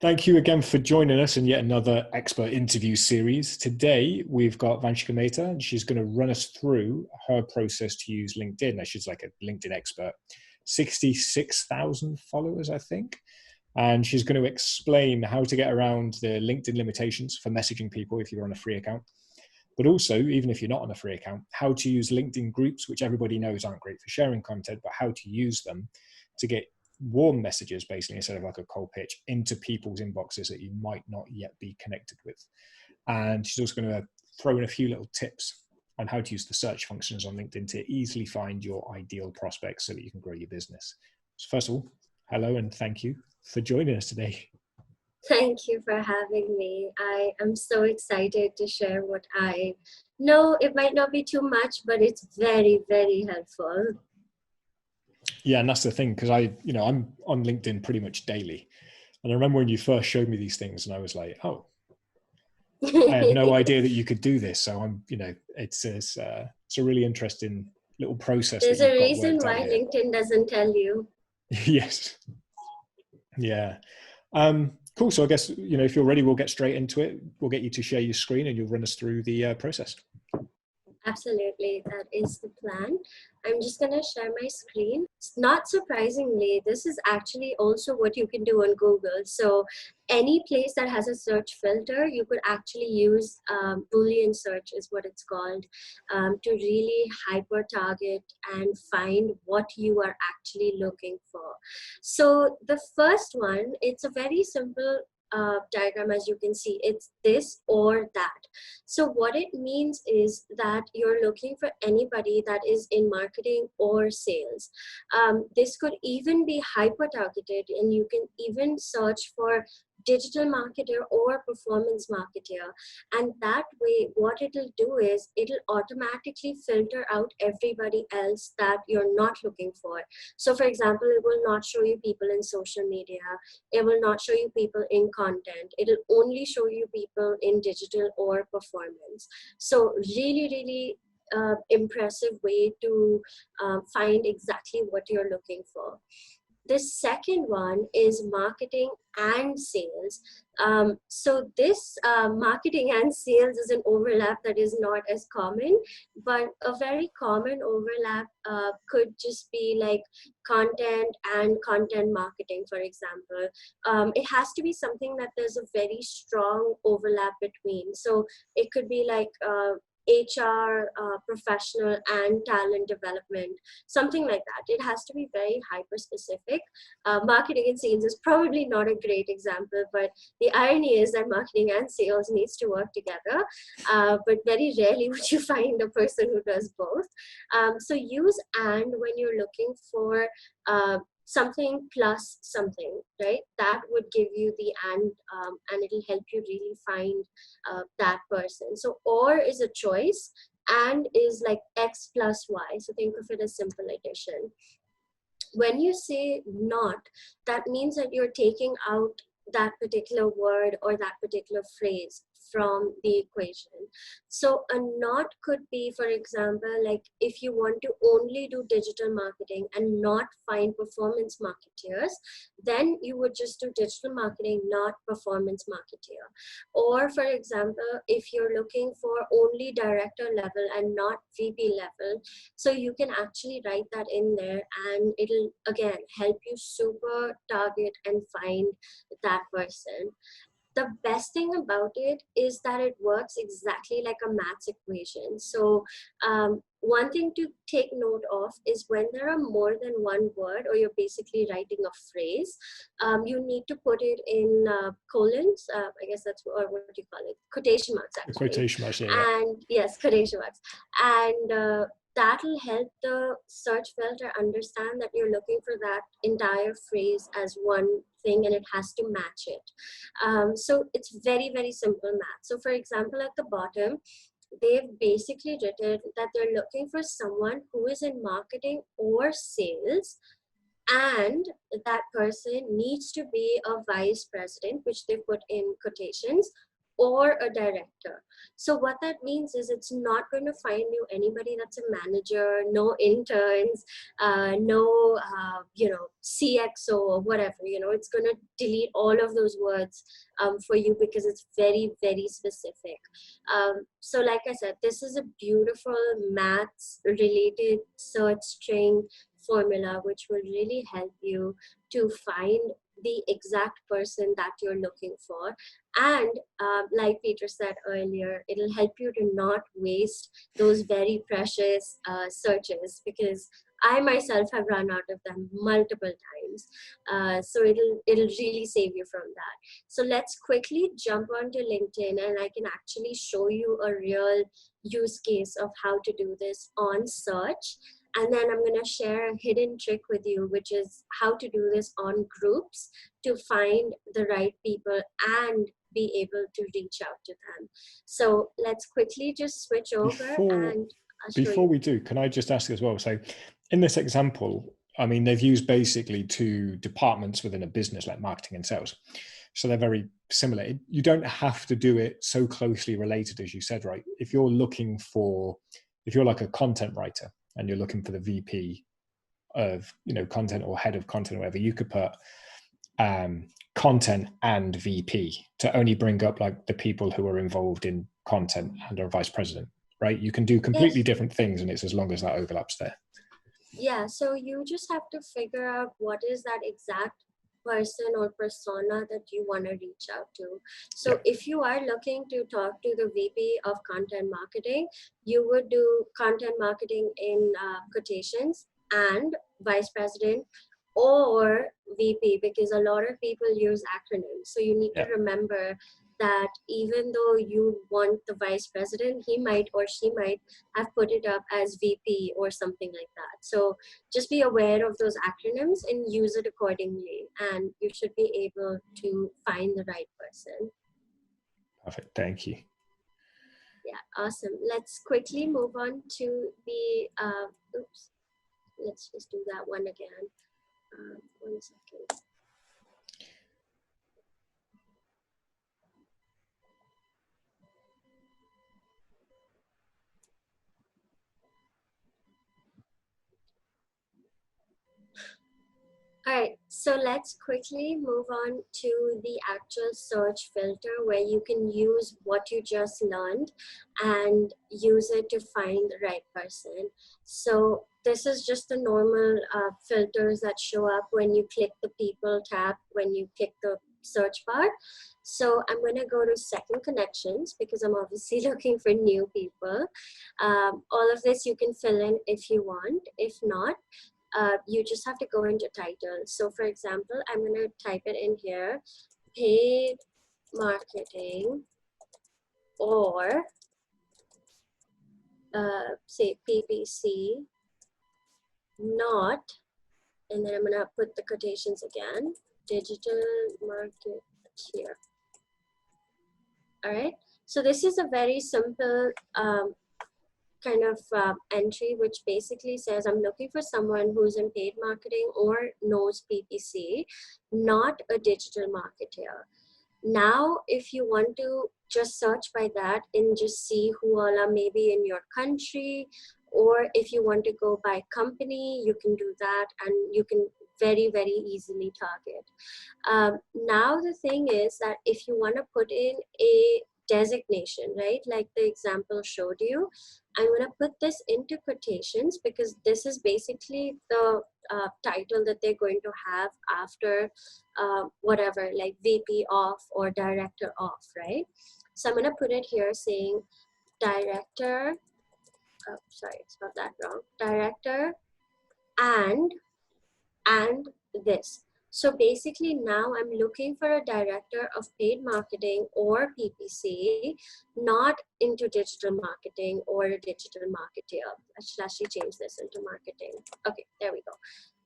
Thank you again for joining us in yet another expert interview series. Today, we've got Vanshika Mehta, and she's going to run us through her process to use LinkedIn. Now, she's like a LinkedIn expert, 66,000 followers, I think. And she's going to explain how to get around the LinkedIn limitations for messaging people if you're on a free account. But also, even if you're not on a free account, how to use LinkedIn groups, which everybody knows aren't great for sharing content, but how to use them to get warm messages, basically, instead of like a cold pitch, into people's inboxes that you might not yet be connected with. And she's also going to throw in a few little tips on how to use the search functions on LinkedIn to easily find your ideal prospects so that you can grow your business. So first of all, hello and thank you for joining us today. Thank you for having me. I am so excited to share what I know. It might not be too much, but it's very, very helpful. Yeah, and that's the thing, because I'm on LinkedIn pretty much daily. And I remember when you first showed me these things and I was like, oh, I had no idea that you could do this. So it's a really interesting little process. There's that a you've got reason worked out why here. LinkedIn doesn't tell you. Yes. Yeah. Cool. So I guess, if you're ready, we'll get straight into it. We'll get you to share your screen and you'll run us through the process. Absolutely, that is the plan. I'm just going to share my screen. Not surprisingly, this is actually also what you can do on Google. So any place that has a search filter, you could actually use Boolean Search is what it's called, to really hyper target and find what you are actually looking for. So the first one, it's a very simple diagram. As you can see, it's this or that. So what it means is that you're looking for anybody that is in marketing or sales. This could even be hyper targeted, and you can even search for digital marketer or performance marketer, and that way what it'll do is it'll automatically filter out everybody else that you're not looking for. So for example, it will not show you people in social media, it will not show you people in content, it'll only show you people in digital or performance. So really impressive way to find exactly what you're looking for. The second one is marketing and sales. So this marketing and sales is an overlap that is not as common, but a very common overlap could just be like content and content marketing, for example. It has to be something that there's a very strong overlap between. So it could be like HR professional and talent development, something like that. It has to be very hyper specific. Marketing and sales is probably not a great example, but the irony is that marketing and sales needs to work together, but very rarely would you find a person who does both. So use and when you're looking for something plus something, right? That would give you the and it'll help you really find that person. So or is a choice, and is like X plus Y. So think of it as simple addition. When you say not, that means that you're taking out that particular word or that particular phrase from the equation. So a not could be, for example, like if you want to only do digital marketing and not find performance marketeers, then you would just do digital marketing, not performance marketeer. Or for example, if you're looking for only director level and not VP level, so you can actually write that in there, and it'll again help you super target and find that person. The best thing about it is that it works exactly like a maths equation. So one thing to take note of is when there are more than one word, or you're basically writing a phrase, you need to put it in colons. I guess that's what do you call it? Quotation marks, actually. Quotation marks, yeah. And yes, quotation marks. And that'll help the search filter understand that you're looking for that entire phrase as one thing, and it has to match it. So it's very, very simple math. So for example, at the bottom, they've basically written that they're looking for someone who is in marketing or sales, and that person needs to be a vice president, which they put in quotations, or a director. So what that means is it's not going to find you anybody that's a manager, no interns, no, CXO or whatever, it's going to delete all of those words for you because it's very, very specific. So like I said, this is a beautiful maths related search string formula, which will really help you to find the exact person that you're looking for. And like Peter said earlier, it'll help you to not waste those very precious searches, because I myself have run out of them multiple times. So it'll really save you from that. So let's quickly jump onto LinkedIn, and I can actually show you a real use case of how to do this on search. And then I'm going to share a hidden trick with you, which is how to do this on groups to find the right people and be able to reach out to them. So let's quickly just switch over and I'll show Before you. we do, can I just ask as well? So in this example, I mean, they've used basically two departments within a business like marketing and sales. So they're very similar. You don't have to do it so closely related, as you said, right? If you're like a content writer and you're looking for the VP of, content or head of content or whatever, you could put content and VP to only bring up like the people who are involved in content and are vice president, right? You can do completely different things, and it's as long as that overlaps there. Yeah, so you just have to figure out what is that exact person or persona that you want to reach out to. So if you are looking to talk to the VP of content marketing, you would do content marketing in quotations and vice president or VP, because a lot of people use acronyms. So you need to remember that even though you want the vice president, he might or she might have put it up as VP or something like that. So just be aware of those acronyms and use it accordingly, and you should be able to find the right person. Perfect. Thank you. Yeah, awesome. Let's quickly move on to the, oops, let's just do that one again. 1 second. All right, so let's quickly move on to the actual search filter, where you can use what you just learned and use it to find the right person. So this is just the normal filters that show up when you click the people tab, when you click the search bar. So I'm going to go to second connections because I'm obviously looking for new people. All of this you can fill in if you want. If not, you just have to go into title. So for example, I'm going to type it in here, paid marketing, or say PPC, not, and then I'm going to put the quotations again, digital marketeer. All right. So this is a very simple kind of entry, which basically says I'm looking for someone who's in paid marketing or knows PPC, not a digital marketer. Now, if you want to just search by that and just see who all are maybe in your country, or if you want to go by company, you can do that, and you can very, very easily target. Now, the thing is that if you want to put in a designation, right, like the example showed you, I'm going to put this into quotations because this is basically the title that they're going to have after whatever, like VP of or director of, right? So I'm going to put it here saying director, oh, sorry, it's not that wrong, director and this. So basically now I'm looking for a director of paid marketing or PPC, not into digital marketing or a digital marketer. I should actually change this into marketing. Okay, there we go.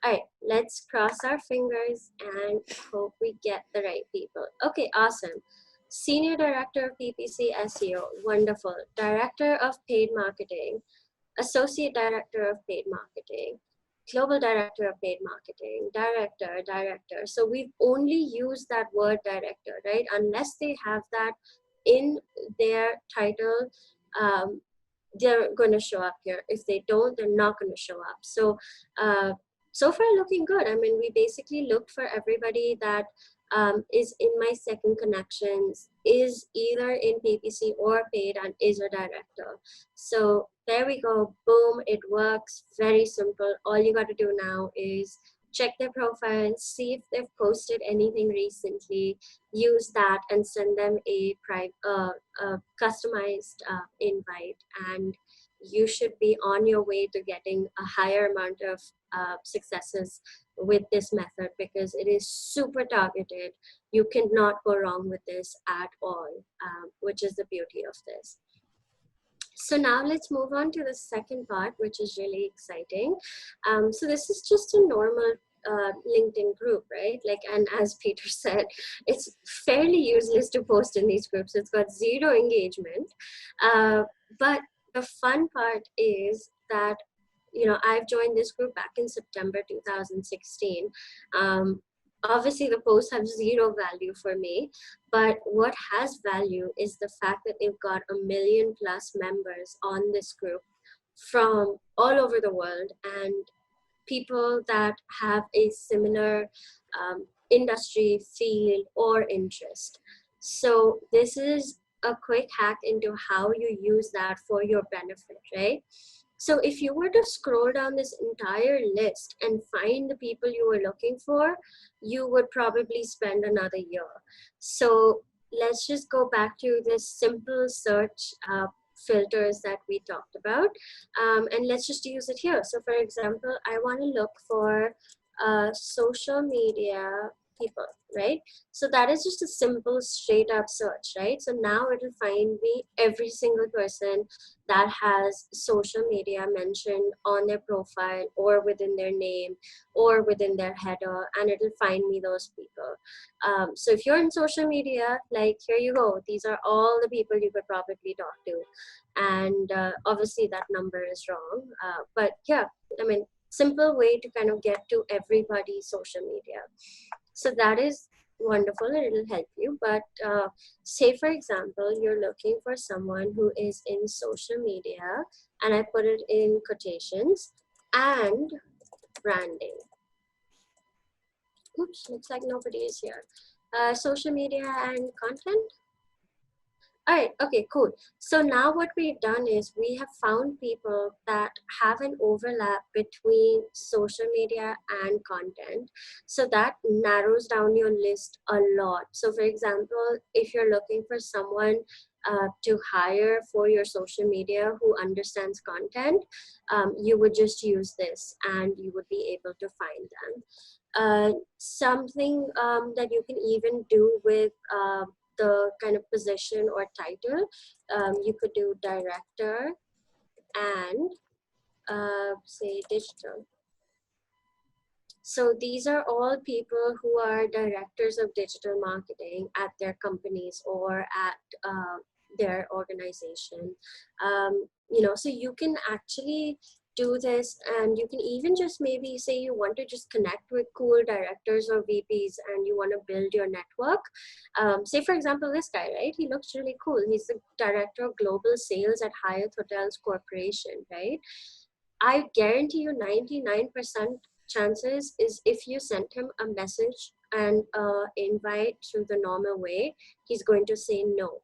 All right, let's cross our fingers and hope we get the right people. Okay, awesome. Senior Director of PPC SEO, wonderful. Director of Paid Marketing, Associate Director of Paid Marketing, Global Director of Paid Marketing, Director. So we've only used that word director, right? Unless they have that in their title, they're going to show up here. If they don't, they're not going to show up. So so far looking good. I mean, we basically looked for everybody that is in my second connections, is either in PPC or paid, and is a director. So there we go. Boom, it works. Very simple. All you got to do now is check their profile, see if they've posted anything recently, use that and send them a customized invite, and you should be on your way to getting a higher amount of successes with this method, because it is super targeted. You cannot go wrong with this at all, which is the beauty of this. So now let's move on to the second part, which is really exciting. So this is just a normal LinkedIn group, right? Like, and as Peter said, it's fairly useless to post in these groups. It's got zero engagement. But the fun part is that, you know, I've joined this group back in September 2016. Obviously the posts have zero value for me, but what has value is the fact that they've got 1 million+ members on this group from all over the world, and people that have a similar industry, field, or interest. So this is a quick hack into how you use that for your benefit, right? So if you were to scroll down this entire list and find the people you were looking for, you would probably spend another year. So let's just go back to this simple search filters that we talked about, and let's just use it here. So for example, I want to look for social media people, right? So that is just a simple straight up search, right? So now it'll find me every single person that has social media mentioned on their profile or within their name or within their header, and it'll find me those people. So if you're in social media, like, here you go. These are all the people you could probably talk to. And obviously that number is wrong. But yeah, I mean, simple way to kind of get to everybody's social media. So that is wonderful, and it'll help you. But say, for example, you're looking for someone who is in social media, and I put it in quotations, and branding. Oops, looks like nobody is here. Social media and content. All right, okay, cool. So now what we've done is we have found people that have an overlap between social media and content. So that narrows down your list a lot. So for example, if you're looking for someone to hire for your social media who understands content, you would just use this and you would be able to find them. Something that you can even do with the kind of position or title, you could do director and say digital. So these are all people who are directors of digital marketing at their companies or at their organization. You know, so you can actually do this, and you can even just maybe say you want to just connect with cool directors or VPs and you want to build your network. Say for example, this guy, right? He looks really cool. He's the director of global sales at Hyatt Hotels Corporation, right? I guarantee you 99% chances is if you send him a message and invite through the normal way, he's going to say no.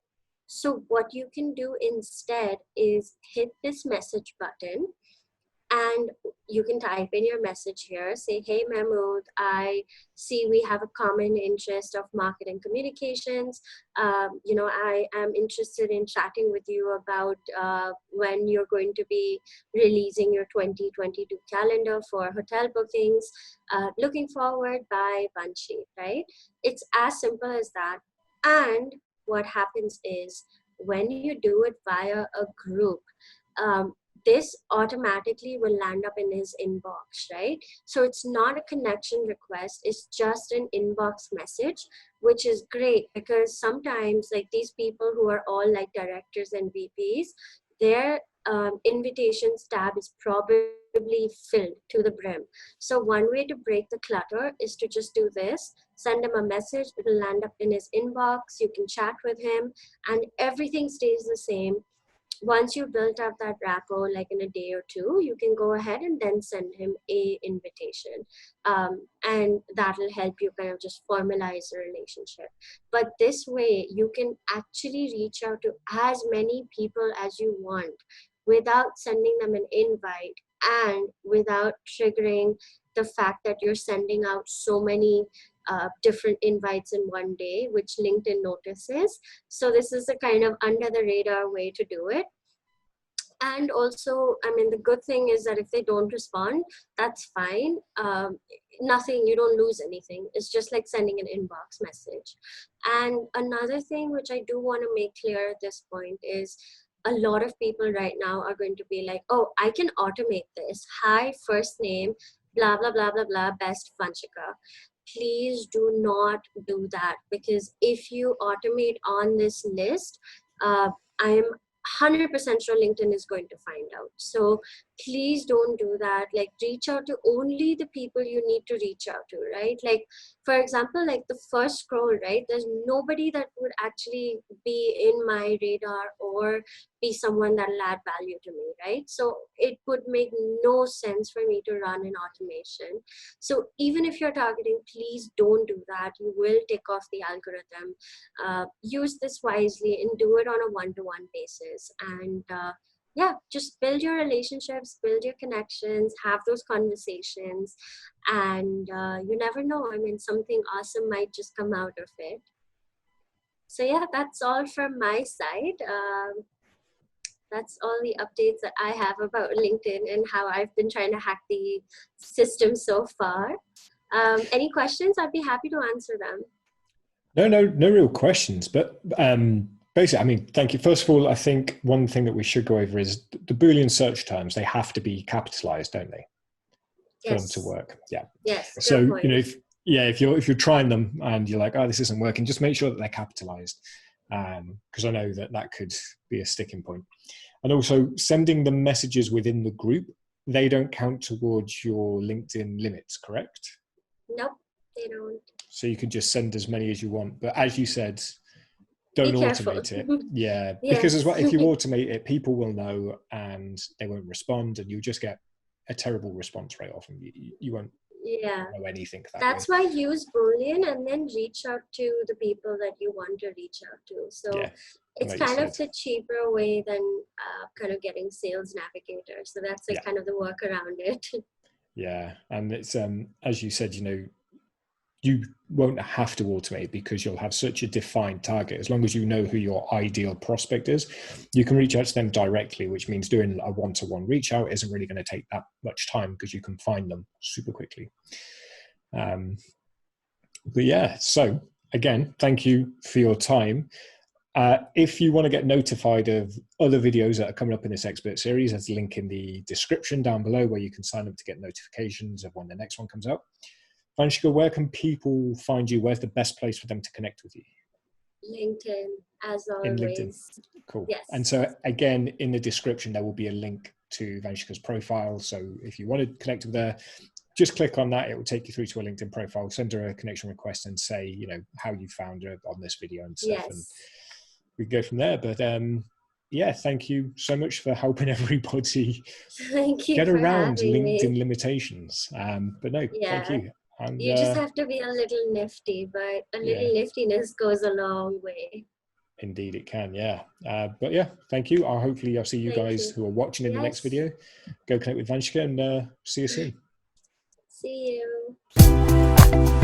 So what you can do instead is hit this message button, and you can type in your message here. Say, hey, Mahmood, I see we have a common interest of marketing communications. You know, I am interested in chatting with you about when you're going to be releasing your 2022 calendar for hotel bookings. Looking forward, by Vanshika, right? It's as simple as that. And what happens is when you do it via a group, this automatically will land up in his inbox, right? So it's not a connection request, it's just an inbox message, which is great because sometimes like these people who are all like directors and VPs, their invitations tab is probably filled to the brim. So one way to break the clutter is to just do this. Send him a message. It'll land up in his inbox. You can chat with him and everything stays the same. Once you built up that rapport, like in a day or two, you can go ahead and then send him a invitation, and that'll help you kind of just formalize the relationship. But this way you can actually reach out to as many people as you want without sending them an invite and without triggering the fact that you're sending out so many different invites in one day, which LinkedIn notices. So this is a kind of under the radar way to do it. And also, I mean, the good thing is that if they don't respond, that's fine. Nothing, you don't lose anything. It's just like sending an inbox message. And another thing which I do want to make clear at this point is a lot of people right now are going to be like, oh, I can automate this. Hi, first name, blah, blah, blah, blah, blah, best Vanshika. Please do not do that, because if you automate on this list, I am 100% sure LinkedIn is going to find out. So please don't do that. Like, reach out to only the people you need to reach out to, right? Like, for example, like the first scroll, right? There's nobody that would actually be in my radar or be someone that'll add value to me, right? So it would make no sense for me to run an automation. So even if you're targeting, please don't do that. You will take off the algorithm. Use this wisely and do it on a one-to-one basis. And yeah, just build your relationships, build your connections, have those conversations, and you never know. I mean, something awesome might just come out of it. So yeah, that's all from my side. That's all the updates that I have about LinkedIn and how I've been trying to hack the system so far. Any questions? I'd be happy to answer them. No real questions, but basically, I mean, thank you. First of all, I think one thing that we should go over is the Boolean search terms. They have to be capitalized, don't they, for them to work? Yeah. Yes. So if you're trying them and you're like, oh, this isn't working, just make sure that they're capitalized, because I know that could be a sticking point. And also, sending the messages within the group, they don't count towards your LinkedIn limits, correct? Nope, they don't. So you can just send as many as you want. But as you said, don't automate it. Yeah. Yes. Because as well, if you automate it, people will know and they won't respond, and you'll just get a terrible response rate often. You won't know anything. That's why use Boolean and then reach out to the people that you want to reach out to. So it's kind of the cheaper way than kind of getting Sales Navigator. So that's like kind of the work around it. Yeah. And it's, as you said, you won't have to automate because you'll have such a defined target. As long as you know who your ideal prospect is, you can reach out to them directly, which means doing a one-to-one reach out isn't really going to take that much time because you can find them super quickly. But yeah, so again, thank you for your time. If you want to get notified of other videos that are coming up in this expert series, there's a link in the description down below where you can sign up to get notifications of when the next one comes out. Vanshika, where can people find you? Where's the best place for them to connect with you? LinkedIn, as always. In LinkedIn. Cool. Yes. And so again, in the description, there will be a link to Vanshika's profile. So if you want to connect with her, just click on that. It will take you through to a LinkedIn profile. Send her a connection request and say, how you found her on this video and stuff. Yes. And we can go from there. But yeah, thank you so much for helping everybody get around LinkedIn limitations. But no, thank you. And, you just have to be a little nifty, but a little niftiness goes a long way. Indeed it can, yeah. But yeah, thank you. I'll see you guys who are watching in the next video. Go connect with Vanshika and see you soon. See you.